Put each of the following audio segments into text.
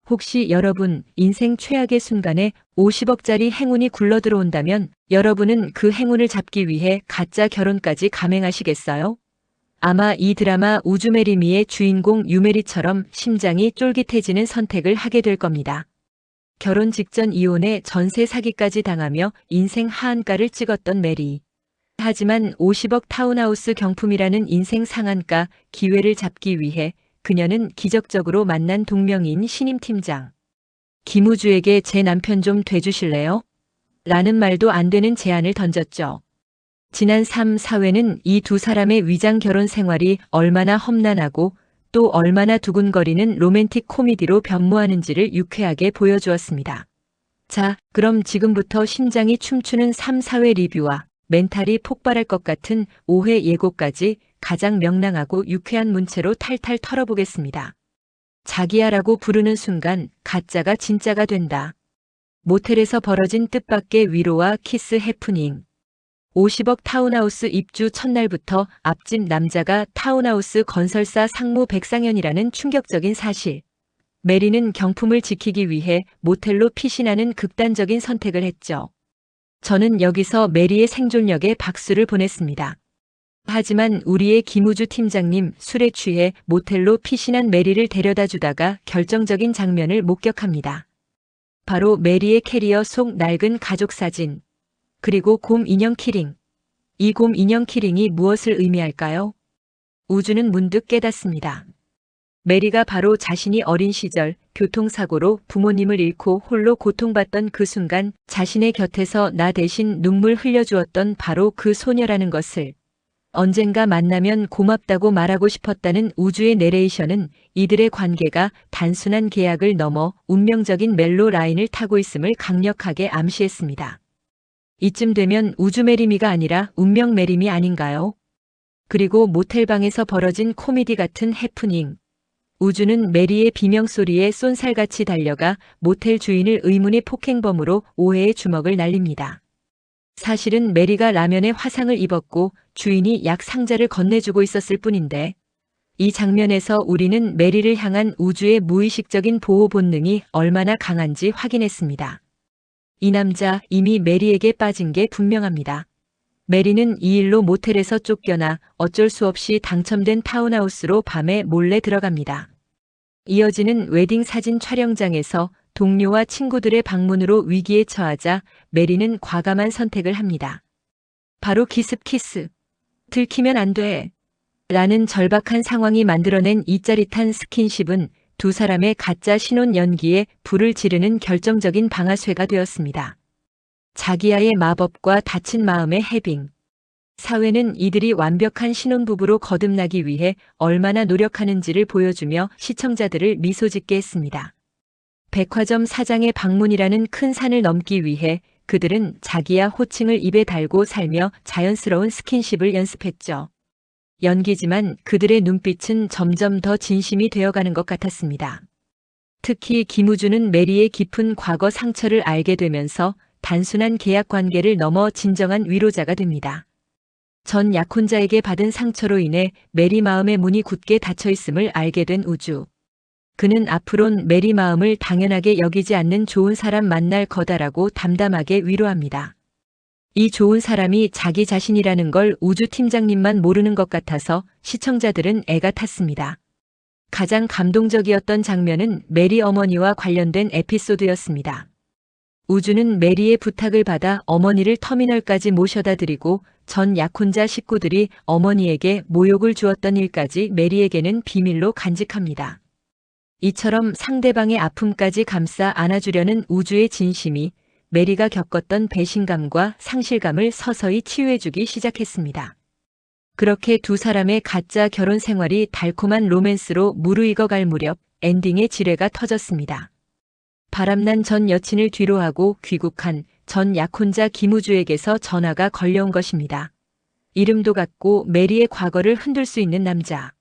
혹시 여러분 인생 최악의 순간에 50억짜리 행운이 굴러들어온다면 여러분은 그 행운을 잡기 위해 가짜 결혼까지 감행하시겠어요? 아마 이 드라마 우주메리미의 주인공 유메리처럼 심장이 쫄깃해지는 선택을 하게 될 겁니다. 결혼 직전 이혼에 전세 사기까지 당하며 인생 하한가를 찍었던 메리. 하지만 50억 타운하우스 경품이라는 인생 상한가 기회를 잡기 위해 그녀는 기적적으로 만난 동명이인 신임 팀장 김우주에게 제 남편 좀 돼주실래요? 라는 말도 안 되는 제안을 던졌죠. 지난 3, 4회는 이 두 사람의 위장 결혼 생활이 얼마나 험난하고 또 얼마나 두근거리는 로맨틱 코미디로 변모하는지를 유쾌하게 보여주었습니다. 자, 그럼 지금부터 심장이 춤추는 3, 4회 리뷰와 멘탈이 폭발할 것 같은 5회 예고까지 가장 명랑하고 유쾌한 문체로 탈탈 털어보겠습니다. 자기야라고 부르는 순간 가짜가 진짜가 된다. 모텔에서 벌어진 뜻밖의 위로와 키스 해프닝. 50억 타운하우스 입주 첫날부터 앞집 남자가 타운하우스 건설사 상무 백상현이라는 충격적인 사실. 메리는 경품을 지키기 위해 모텔로 피신하는 극단적인 선택을 했죠. 저는 여기서 메리의 생존력에 박수를 보냈습니다. 하지만 우리의 김우주 팀장님 술에 취해 모텔로 피신한 메리를 데려다 주다가 결정적인 장면을 목격합니다. 바로 메리의 캐리어 속 낡은 가족 사진. 그리고 곰 인형 키링. 이 곰 인형 키링이 무엇을 의미할까요? 우주는 문득 깨닫습니다. 메리가 바로 자신이 어린 시절 교통사고로 부모님을 잃고 홀로 고통받던 그 순간 자신의 곁에서 나 대신 눈물 흘려주었던 바로 그 소녀라는 것을 언젠가 만나면 고맙다고 말하고 싶었다는 우주의 내레이션은 이들의 관계가 단순한 계약을 넘어 운명적인 멜로 라인을 타고 있음을 강력하게 암시했습니다. 이쯤 되면 우주 메리미가 아니라 운명 메리미 아닌가요? 그리고 모텔방에서 벌어진 코미디 같은 해프닝. 우주는 메리의 비명소리에 쏜살같이 달려가 모텔 주인을 의문의 폭행범으로 오해의 주먹을 날립니다. 사실은 메리가 라면에 화상을 입었고 주인이 약 상자를 건네주고 있었을 뿐인데 이 장면에서 우리는 메리를 향한 우주의 무의식적인 보호 본능이 얼마나 강한지 확인했습니다. 이 남자 이미 메리에게 빠진 게 분명합니다. 메리는 이 일로 모텔에서 쫓겨나 어쩔 수 없이 당첨된 타운하우스로 밤에 몰래 들어갑니다. 이어지는 웨딩 사진 촬영장에서 동료와 친구들의 방문으로 위기에 처하자 메리는 과감한 선택을 합니다. 바로 기습 키스. 들키면 안 돼. 라는 절박한 상황이 만들어낸 이 짜릿한 스킨십은 두 사람의 가짜 신혼 연기에 불을 지르는 결정적인 방아쇠가 되었습니다. 자기야의 마법과 다친 마음의 해빙. 사회는 이들이 완벽한 신혼부부로 거듭나기 위해 얼마나 노력하는지를 보여주며 시청자들을 미소짓게 했습니다. 백화점 사장의 방문이라는 큰 산을 넘기 위해 그들은 자기야 호칭을 입에 달고 살며 자연스러운 스킨십을 연습했죠. 연기지만 그들의 눈빛은 점점 더 진심이 되어가는 것 같았습니다. 특히 김우주는 메리의 깊은 과거 상처를 알게 되면서 단순한 계약 관계를 넘어 진정한 위로자가 됩니다. 전 약혼자에게 받은 상처로 인해 메리 마음의 문이 굳게 닫혀 있음을 알게 된 우주. 그는 앞으론 메리 마음을 당연하게 여기지 않는 좋은 사람 만날 거다라고 담담하게 위로합니다. 이 좋은 사람이 자기 자신이라는 걸 우주 팀장님만 모르는 것 같아서 시청자들은 애가 탔습니다. 가장 감동적이었던 장면은 메리 어머니와 관련된 에피소드였습니다. 우주는 메리의 부탁을 받아 어머니를 터미널까지 모셔다 드리고 전 약혼자 식구들이 어머니에게 모욕을 주었던 일까지 메리에게는 비밀로 간직합니다. 이처럼 상대방의 아픔까지 감싸 안아주려는 우주의 진심이 메리가 겪었던 배신감과 상실감을 서서히 치유해주기 시작했습니다. 그렇게 두 사람의 가짜 결혼 생활이 달콤한 로맨스로 무르익어갈 무렵 엔딩의 지뢰가 터졌습니다. 바람난 전 여친을 뒤로하고 귀국한 전 약혼자 김우주에게서 전화가 걸려온 것입니다. 이름도 같고 메리의 과거를 흔들 수 있는 남자.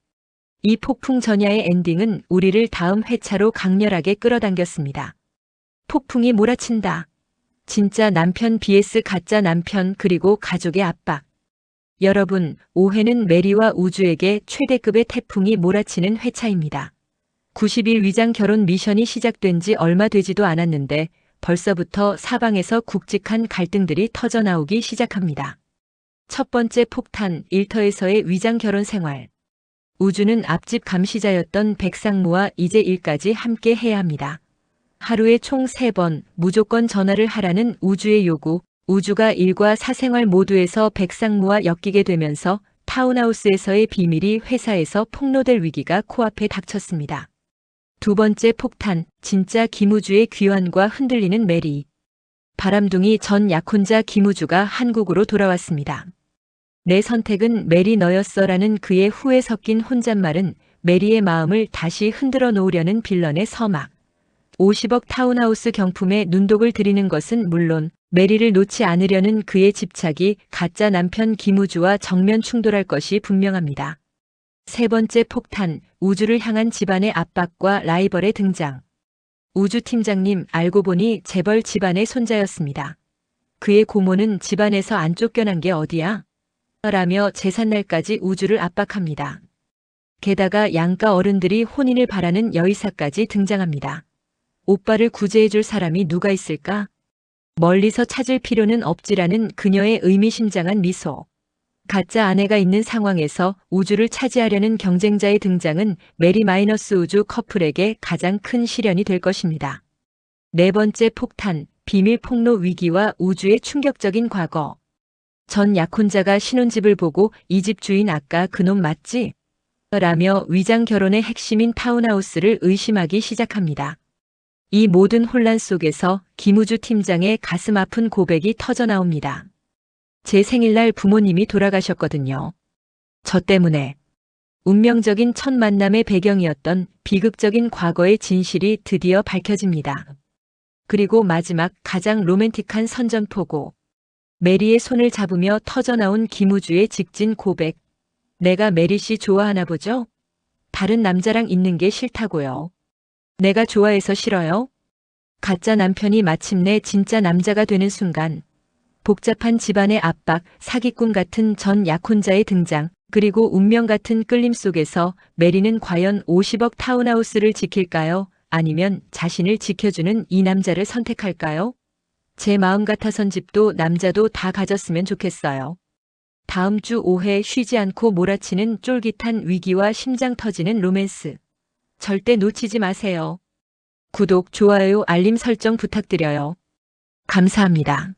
이 폭풍 전야의 엔딩은 우리를 다음 회차로 강렬하게 끌어당겼습니다. 폭풍이 몰아친다. 진짜 남편 vs 가짜 남편 그리고 가족의 압박. 여러분, 5회는 메리와 우주에게 최대급의 태풍이 몰아치는 회차입니다. 90일 위장 결혼 미션이 시작된 지 얼마 되지도 않았는데 벌써부터 사방에서 굵직한 갈등들이 터져나오기 시작합니다. 첫 번째 폭탄, 일터에서의 위장 결혼 생활. 우주는 앞집 감시자였던 백상무와 이제 일까지 함께 해야 합니다. 하루에 총 3번 무조건 전화를 하라는 우주의 요구. 우주가 일과 사생활 모두에서 백상무와 엮이게 되면서 타운하우스에서의 비밀이 회사에서 폭로될 위기가 코앞에 닥쳤습니다. 두 번째 폭탄, 진짜 김우주의 귀환과 흔들리는 메리. 바람둥이 전 약혼자 김우주가 한국으로 돌아왔습니다. 내 선택은 메리 너였어라는 그의 후에 섞인 혼잣말은 메리의 마음을 다시 흔들어 놓으려는 빌런의 서막. 50억 타운하우스 경품에 눈독을 들이는 것은 물론 메리를 놓지 않으려는 그의 집착이 가짜 남편 김우주와 정면 충돌할 것이 분명합니다. 세 번째 폭탄, 우주를 향한 집안의 압박과 라이벌의 등장. 우주 팀장님, 알고 보니 재벌 집안의 손자였습니다. 그의 고모는 집안에서 안 쫓겨난 게 어디야? 라며 제삿날까지 우주를 압박합니다. 게다가 양가 어른들이 혼인을 바라는 여의사까지 등장합니다. 오빠를 구제해줄 사람이 누가 있을까? 멀리서 찾을 필요는 없지라는 그녀의 의미심장한 미소. 가짜 아내가 있는 상황에서 우주를 차지하려는 경쟁자의 등장은 메리 마이너스 우주 커플에게 가장 큰 시련이 될 것입니다. 네 번째 폭탄, 비밀 폭로 위기와 우주의 충격적인 과거. 전 약혼자가 신혼집을 보고 이 집 주인 아까 그놈 맞지? 라며 위장 결혼의 핵심인 타운하우스를 의심하기 시작합니다. 이 모든 혼란 속에서 김우주 팀장의 가슴 아픈 고백이 터져나옵니다. 제 생일날 부모님이 돌아가셨거든요. 저 때문에. 운명적인 첫 만남의 배경이었던 비극적인 과거의 진실이 드디어 밝혀집니다. 그리고 마지막 가장 로맨틱한 선전포고. 메리의 손을 잡으며 터져나온 김우주의 직진 고백. 내가 메리 씨 좋아하나 보죠? 다른 남자랑 있는 게 싫다고요. 내가 좋아해서 싫어요? 가짜 남편이 마침내 진짜 남자가 되는 순간. 복잡한 집안의 압박, 사기꾼 같은 전 약혼자의 등장, 그리고 운명 같은 끌림 속에서 메리는 과연 50억 타운하우스를 지킬까요? 아니면 자신을 지켜주는 이 남자를 선택할까요? 제 마음 같아선 집도 남자도 다 가졌으면 좋겠어요. 다음 주 5회 쉬지 않고 몰아치는 쫄깃한 위기와 심장 터지는 로맨스. 절대 놓치지 마세요. 구독, 좋아요, 알림 설정 부탁드려요. 감사합니다.